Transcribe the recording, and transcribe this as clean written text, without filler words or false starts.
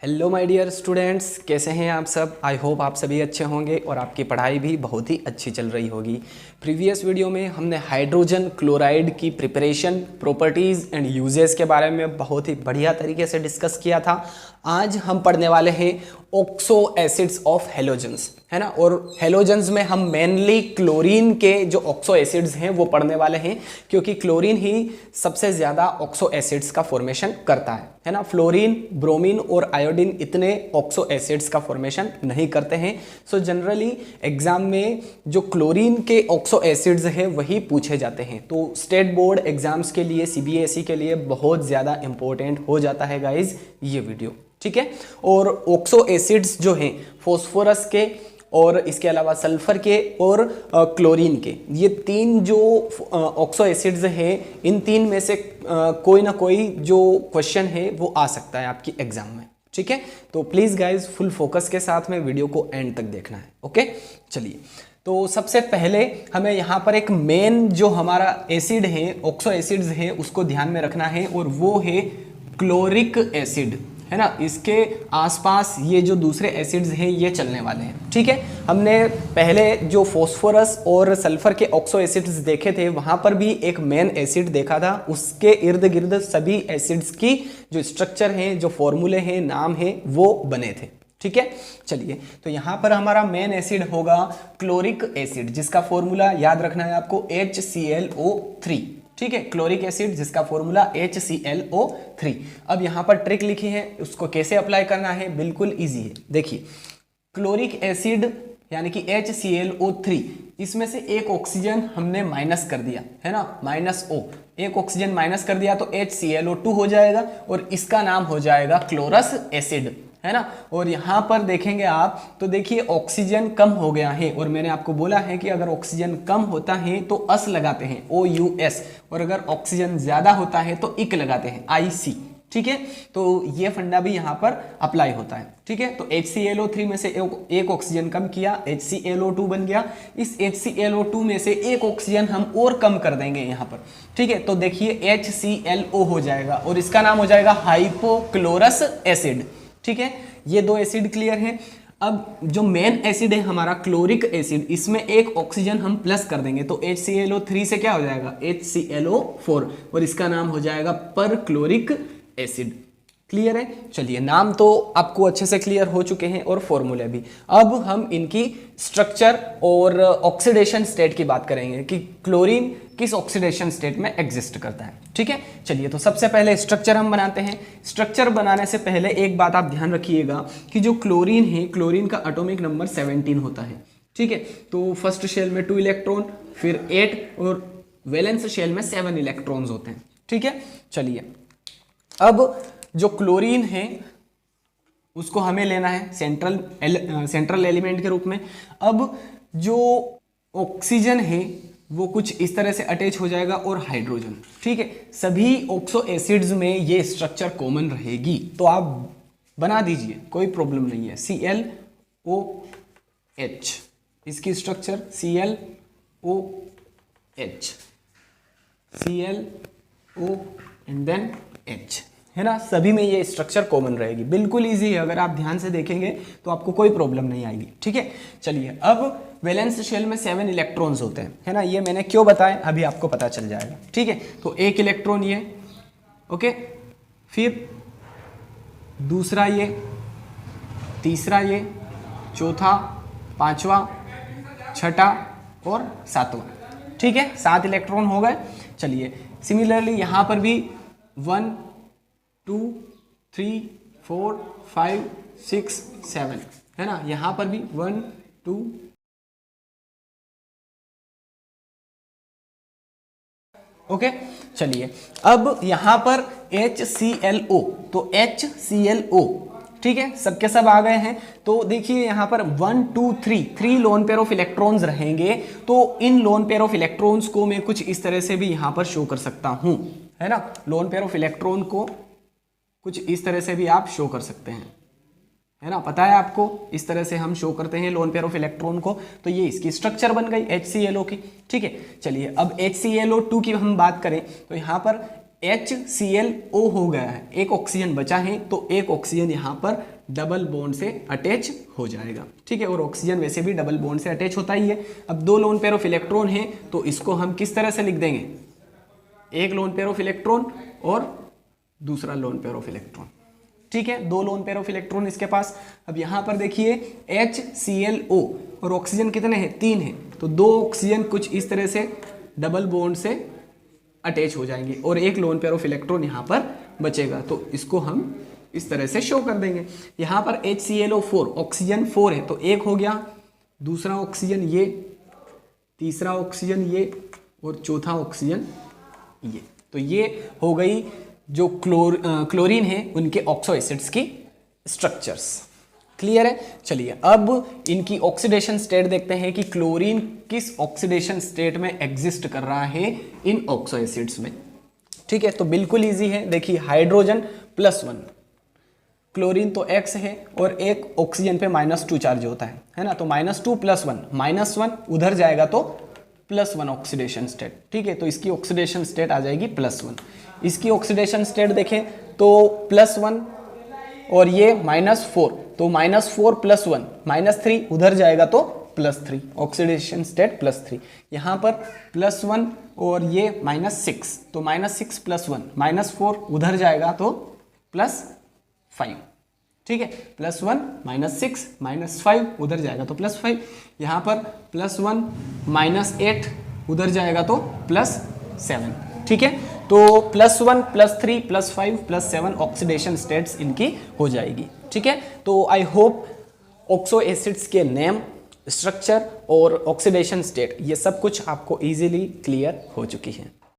Hello my dear students, कैसे हैं आप सब। आई होप आप सभी अच्छे होंगे और आपकी पढ़ाई भी बहुत ही अच्छी चल रही होगी। प्रीवियस वीडियो में हमने हाइड्रोजन क्लोराइड की प्रिपरेशन, प्रॉपर्टीज़ एंड यूजेस के बारे में बहुत ही बढ़िया तरीके से डिस्कस किया था। आज हम पढ़ने वाले हैं ऑक्सो एसिड्स ऑफ हेलोजेंस, है ना। और हेलोजेंस में हम मेनली क्लोरीन के जो ऑक्सो एसिड्स हैं वो पढ़ने वाले हैं, क्योंकि क्लोरीन ही सबसे ज़्यादा ऑक्सो एसिड्स का फॉर्मेशन करता है ना। फ्लोरीन, ब्रोमीन और आयोडीन इतने ऑक्सो एसिड्स का फॉर्मेशन नहीं करते हैं। सो जनरली एग्जाम में जो क्लोरीन के ऑक्सो एसिड्स हैं वही पूछे जाते हैं। तो स्टेट बोर्ड एग्जाम्स के लिए, सीबीएसई के लिए बहुत ज़्यादा इंपॉर्टेंट हो जाता है गाइज ये वीडियो, ठीक है। और ऑक्सो एसिड्स जो हैं फॉस्फोरस के और इसके अलावा सल्फर के और क्लोरीन के, ये तीन जो ऑक्सो एसिड्स हैं, इन तीन में से कोई ना कोई जो क्वेश्चन है वो आ सकता है आपकी एग्जाम में, ठीक है। तो प्लीज़ गाइज फुल फोकस के साथ में वीडियो को एंड तक देखना है, ओके। चलिए, तो सबसे पहले हमें यहाँ पर एक मेन जो हमारा एसिड है, ऑक्सो एसिड्स है, उसको ध्यान में रखना है और वो है क्लोरिक एसिड, है ना। इसके आसपास ये जो दूसरे एसिड्स हैं ये चलने वाले हैं, ठीक है। हमने पहले जो फॉस्फोरस और सल्फर के ऑक्सो एसिड्स देखे थे, वहां पर भी एक मेन एसिड देखा था। उसके इर्द गिर्द सभी एसिड्स की जो स्ट्रक्चर हैं, जो फॉर्मूले हैं, नाम हैं, वो बने थे, ठीक है। चलिए, तो यहाँ पर हमारा मेन एसिड होगा क्लोरिक एसिड, जिसका फॉर्मूला याद रखना है आपको HClO3, ठीक है। क्लोरिक एसिड जिसका फॉर्मूला HClO3। अब यहाँ पर ट्रिक लिखी है, उसको कैसे अप्लाई करना है, बिल्कुल इजी है। देखिए, क्लोरिक एसिड यानी कि HClO3, इसमें से एक ऑक्सीजन हमने माइनस कर दिया, है ना, -O। एक ऑक्सीजन माइनस कर दिया तो HClO2 हो जाएगा और इसका नाम हो जाएगा क्लोरस एसिड, है ना। और यहाँ पर देखेंगे आप तो देखिए ऑक्सीजन कम हो गया है, और मैंने आपको बोला है कि अगर ऑक्सीजन कम होता है तो अस लगाते हैं, OUS, और अगर ऑक्सीजन ज्यादा होता है तो इक लगाते हैं, IC, ठीक है। तो ये फंडा भी यहाँ पर अप्लाई होता है, ठीक है। तो HClO3 में से एक ऑक्सीजन कम किया, HClO2 बन गया। इस HClO2 में से एक ऑक्सीजन हम और कम कर देंगे यहाँ पर, ठीक है। तो देखिए HClO हो जाएगा और इसका नाम हो जाएगा हाइपोक्लोरस एसिड, ठीक है। ये दो एसिड क्लियर हैं। अब जो मेन एसिड है हमारा क्लोरिक एसिड, इसमें एक ऑक्सीजन हम प्लस कर देंगे तो HClO3 से क्या हो जाएगा HClO4, और इसका नाम हो जाएगा पर क्लोरिक एसिड। क्लियर है। चलिए, नाम तो आपको अच्छे से क्लियर हो चुके हैं और फॉर्मूले भी। अब हम इनकी स्ट्रक्चर और ऑक्सीडेशन स्टेट की बात करेंगे कि क्लोरीन किस ऑक्सीडेशन स्टेट में एग्जिस्ट करता है, ठीक है। चलिए, तो सबसे पहले स्ट्रक्चर हम बनाते हैं। स्ट्रक्चर बनाने से पहले एक बात आप ध्यान रखिएगा कि जो क्लोरीन है, क्लोरीन का एटॉमिक नंबर 17 होता है, ठीक है। तो फर्स्ट शेल में 2 इलेक्ट्रॉन, फिर 8, और वैलेंस शेल में 7 इलेक्ट्रॉन्स होते हैं, ठीक है। चलिए, अब जो क्लोरीन है उसको हमें लेना है सेंट्रल एलिमेंट के रूप में। अब जो ऑक्सीजन है वो कुछ इस तरह से अटैच हो जाएगा और हाइड्रोजन, ठीक है। सभी ऑक्सो एसिड्स में ये स्ट्रक्चर कॉमन रहेगी, तो आप बना दीजिए, कोई प्रॉब्लम नहीं है। ClOH, इसकी structure ClOH, ClO and then H, है ना। सभी में ये स्ट्रक्चर कॉमन रहेगी, बिल्कुल इजी है। अगर आप ध्यान से देखेंगे तो आपको कोई प्रॉब्लम नहीं आएगी, ठीक है। चलिए, अब वैलेंस शेल में 7 इलेक्ट्रॉन्स होते हैं, है ना। ये मैंने क्यों बताया अभी आपको पता चल जाएगा, ठीक है। तो एक इलेक्ट्रॉन ये, ओके, फिर दूसरा ये, तीसरा ये, चौथा, पांचवा, छठा और सातवां, ठीक है। 7 इलेक्ट्रॉन हो गए। चलिए, सिमिलरली यहां पर भी 1 2 3 4 5 6 7, है ना। यहां पर भी 1 2, ओके। चलिए, अब यहां पर HClO, तो HClO, ठीक है, सबके सब आ गए हैं। तो देखिए यहां पर 1 2 3 लोन पेयर ऑफ इलेक्ट्रॉन्स रहेंगे। तो इन लोन पेयर ऑफ इलेक्ट्रॉन्स को मैं कुछ इस तरह से भी यहां पर शो कर सकता हूं, है ना। लोन पेयर ऑफ इलेक्ट्रॉन को कुछ इस तरह से भी आप शो कर सकते हैं, है ना। पता है आपको, इस तरह से हम शो करते हैं लोन पेयर ऑफ इलेक्ट्रॉन को। तो ये इसकी स्ट्रक्चर बन गई HClO की, ठीक है। चलिए, अब HClO2 की हम बात करें तो यहाँ पर HClO हो गया है, एक ऑक्सीजन बचा है, तो एक ऑक्सीजन यहाँ पर डबल बॉन्ड से अटैच हो जाएगा, ठीक है। और ऑक्सीजन वैसे भी डबल बॉन्ड से अटैच होता ही है। अब 2 लोन पेयर ऑफ इलेक्ट्रॉन है, तो इसको हम किस तरह से लिख देंगे, एक लोन पेयर ऑफ इलेक्ट्रॉन और दूसरा लोन पेयर ऑफ इलेक्ट्रॉन, ठीक है। 2 लोन पेयर ऑफ इलेक्ट्रॉन इसके पास। अब यहाँ पर देखिए HClO और ऑक्सीजन कितने हैं, 3 हैं, तो 2 ऑक्सीजन कुछ इस तरह से डबल बॉन्ड से अटैच हो जाएंगे और एक लोन पेयर ऑफ इलेक्ट्रॉन यहाँ पर बचेगा, तो इसको हम इस तरह से शो कर देंगे। यहाँ पर HClO4 ऑक्सीजन 4 है, तो एक हो गया, दूसरा ऑक्सीजन ये, तीसरा ऑक्सीजन ये और चौथा ऑक्सीजन ये। तो ये हो गई जो क्लोरीन है उनके ऑक्सो एसिड्स की स्ट्रक्चर्स। क्लियर है। चलिए अब इनकी ऑक्सीडेशन स्टेट देखते हैं कि क्लोरीन किस ऑक्सीडेशन स्टेट में एग्जिस्ट कर रहा है इन ऑक्सो एसिड्स में, ठीक है। तो बिल्कुल इजी है, देखिए हाइड्रोजन +1, क्लोरीन तो X है और एक ऑक्सीजन पे -2 चार्ज होता है ना, तो -2 + 1, -1 उधर जाएगा तो +1 ऑक्सीडेशन स्टेट, ठीक है। तो इसकी ऑक्सीडेशन स्टेट आ जाएगी +1। इसकी ऑक्सीडेशन स्टेट देखें तो +1 और ये -4, तो -4 + 1 -3 उधर जाएगा तो +3, ऑक्सीडेशन स्टेट +3। यहाँ पर +1 और ये -6, तो -6 + 1 -4 उधर जाएगा तो +5, ठीक है। +1 -6 -5 उधर जाएगा तो +5। यहाँ पर +1 -8 उधर जाएगा तो +7, ठीक है। तो +1 +3 +5 +7 ऑक्सीडेशन स्टेट्स इनकी हो जाएगी, ठीक है। तो आई होप ऑक्सो एसिड्स के नेम, स्ट्रक्चर और ऑक्सीडेशन स्टेट ये सब कुछ आपको इजीली क्लियर हो चुकी है।